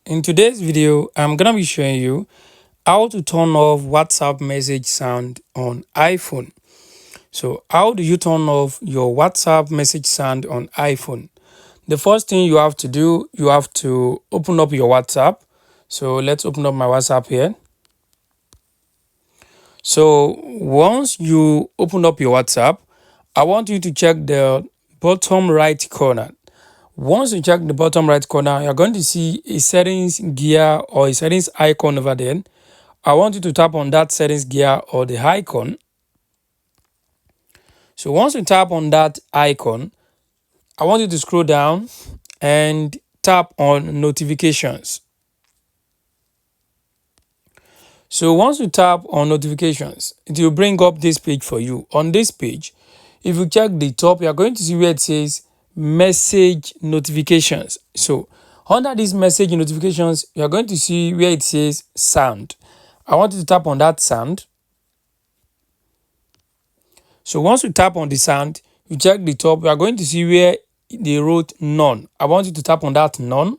In today's video, I'm gonna be showing you how to turn off WhatsApp message sound on iPhone. So how do you turn off your WhatsApp message sound on iPhone? The first thing you have to do, you have to open up your WhatsApp. So let's open up my WhatsApp here. So once you open up your WhatsApp, I want you to check the bottom right corner. Once you check the bottom right corner, you're going to see a settings gear or a settings icon over there. I want you to tap on that settings gear or the icon. So once you tap on that icon, I want you to scroll down and tap on notifications. So once you tap on notifications, it will bring up this page for you. On this page, if you check the top, you are going to see where it says message notifications. So under these message notifications, you are going to see where it says sound. I want you to tap on that sound. So once you tap on the sound, you check the top, you are going to see where they wrote none. I want you to tap on that none.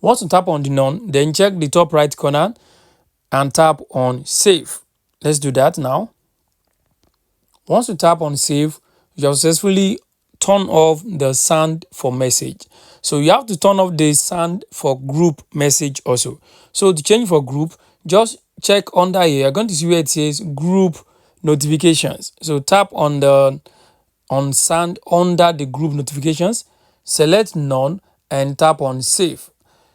Once you tap on the none, then check the top right corner and tap on save. Let's do that now. Once you tap on save, you have successfully turned off the sound for message. So you have to turn off the sound for group message also. So to change for group, just check under here. You're going to see where it says group notifications. So tap on the sound under the group notifications, select none and tap on save.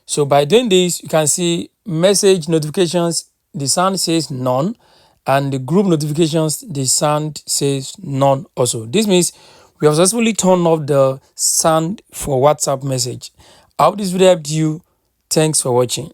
So by doing this, you can see message notifications, the sound says none, and the group notifications, the sound says none also. This means we have successfully turned off the sound for WhatsApp message. I hope this video helped you. Thanks for watching.